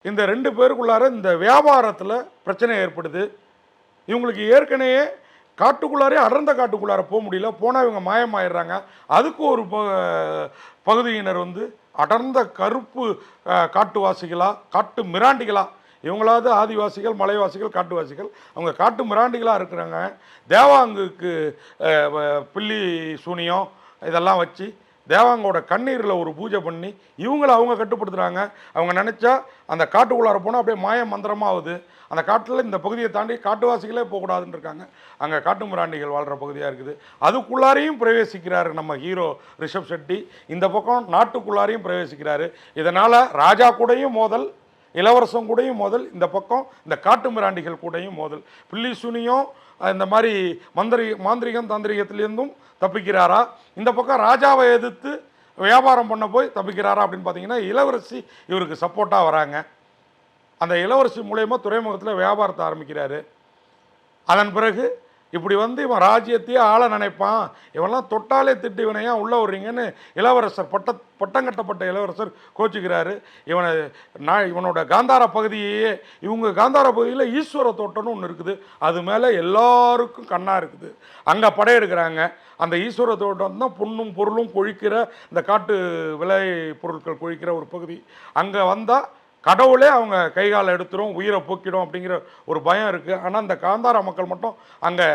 இந்த 2 பேருக்குள்ளார இந்த வியாபாரத்தில் பிரச்சனை ஏற்படுது. இவங்களுக்கு ஏற்கனவே காட்டுக்குள்ளாரே அடர்ந்த காட்டுக்குள்ளார போக முடியல. போனால் இவங்க மாயமாயிடுறாங்க. அதுக்கு ஒரு பகுதியினர் வந்து அடர்ந்த கருப்பு காட்டுவாசிகளா, காட்டு மிராண்டிகளா, இவங்களாவது ஆதிவாசிகள், மலைவாசிகள், காட்டுவாசிகள், அவங்க காட்டு மிராண்டிகளாக இருக்கிறாங்க. தேவாங்குக்கு பில்லி சூனியம் இதெல்லாம் வச்சு தேவாங்கோட கண்ணீரில் ஒரு பூஜை பண்ணி இவங்களை அவங்க கட்டுப்படுத்துகிறாங்க. அவங்க நினச்சா அந்த காட்டுக்குள்ளார போனால் அப்படியே மாய மந்திரமாக ஆகுது. அந்த காட்டில் இந்த பகுதியை தாண்டி காட்டுவாசிகளே போகக்கூடாதுன்னு இருக்காங்க. அங்கே காட்டு மிராண்டிகள் வாழ்கிற பகுதியாக இருக்குது. அதுக்குள்ளாரையும் பிரவேசிக்கிறாரு நம்ம ஹீரோ ரிஷப் ஷெட்டி. இந்த பக்கம் நாட்டுக்குள்ளாரையும் பிரவேசிக்கிறாரு. இதனால் ராஜா கூடயும் மோதல், இளவரசன் கூடயும் மோதல், இந்த பக்கம் இந்த காட்டு மிராண்டிகள் கூடயும் மோதல். பில்லி சுனியும் இந்த மாதிரி மாந்திரிகம் தாந்திரிகத்திலேருந்தும் தப்பிக்கிறாரா, இந்த பக்கம் ராஜாவை எதிர்த்து வியாபாரம் பண்ண போய் தப்பிக்கிறாரா அப்படின்னு பார்த்தீங்கன்னா இளவரசி இவருக்கு சப்போர்ட்டாக வராங்க. அந்த இளவரசி மூலயமா துறைமுகத்தில் வியாபாரத்தை ஆரம்பிக்கிறாரு. அதன் பிறகு இப்படி வந்து இவன் ராஜ்யத்தையே ஆள நினைப்பான், இவெல்லாம் தொட்டாலே திட்டு இவனையா உள்ளே வர்றீங்கன்னு இளவரசர் பட்டம் கட்டப்பட்ட இளவரசர் கோச்சிக்கிறாரு. இவனோட காந்தார பகுதியே, இவங்க காந்தார பகுதியில் ஈஸ்வர தோட்டம்னு ஒன்று இருக்குது, அது மேலே எல்லாருக்கும் கண்ணாக இருக்குது. அங்கே படையெடுக்கிறாங்க. அந்த ஈஸ்வர தோட்டம் தான் பொண்ணும் பொருளும் கொழிக்கிற, இந்த காட்டு விளை பொருட்கள் கொழிக்கிற ஒரு பகுதி. அங்கே வந்தால் கடவுளே அவங்க கைகாலை எடுத்துரும், உயிரை போக்கிடும் அப்படிங்கிற ஒரு பயம் இருக்குது. ஆனால் இந்த காந்தார மக்கள் மட்டும் அங்கே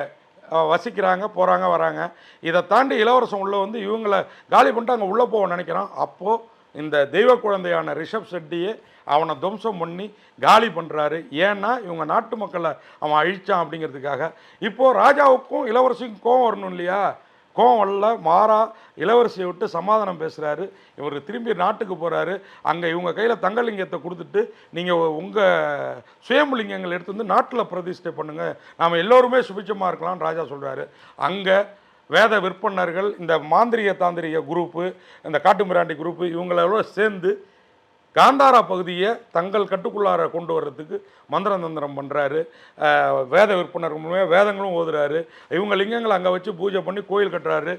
வசிக்கிறாங்க, போகிறாங்க, வராங்க. இதை தாண்டி இளவரசன் உள்ளே வந்து இவங்களை காலி பண்ணிட்டு அங்கே உள்ளே போக நினைக்கிறான். அப்போது இந்த தெய்வ குழந்தையான ரிஷப் ஷெட்டியே அவனை துவம்சம் பண்ணி காலி பண்ணுறாரு. ஏன்னா இவங்க நாட்டு மக்களை அவன் அழித்தான் அப்படிங்கிறதுக்காக. இப்போது ராஜாவுக்கும் இளவரசிக்கும் கோவம் வரணும் இல்லையா? கோவம் வரல, மாறா இளவரசியை விட்டு சமாதானம் பேசுகிறாரு. இவர் திரும்பி நாட்டுக்கு போகிறாரு. அங்கே இவங்க கையில் தங்கலிங்கத்தை கொடுத்துட்டு நீங்கள் உங்கள் சுயம்புலிங்கங்கள் எடுத்து வந்து நாட்டில் பிரதிஷ்டை பண்ணுங்கள், நாம் எல்லோருமே சுபிச்சமாக இருக்கலாம்னு ராஜா சொல்கிறாரு. அங்கே வேத விற்பனர்கள், இந்த மாந்திரிக தாந்திரிக குரூப்பு, இந்த காட்டு மிராண்டி குரூப்பு, இவங்களோட சேர்ந்து காந்தாரா பகுதியை தங்கள் கட்டுக்குள்ளார கொண்டு வர்றதுக்கு மந்திரம் தந்திரம் பண்ணுறாரு. வேத விற்பனர் மூலமே வேதங்களும் ஓதுறாரு. இவங்க லிங்கங்களை அங்கே வச்சு பூஜை பண்ணி கோயில் கட்டுறாரு.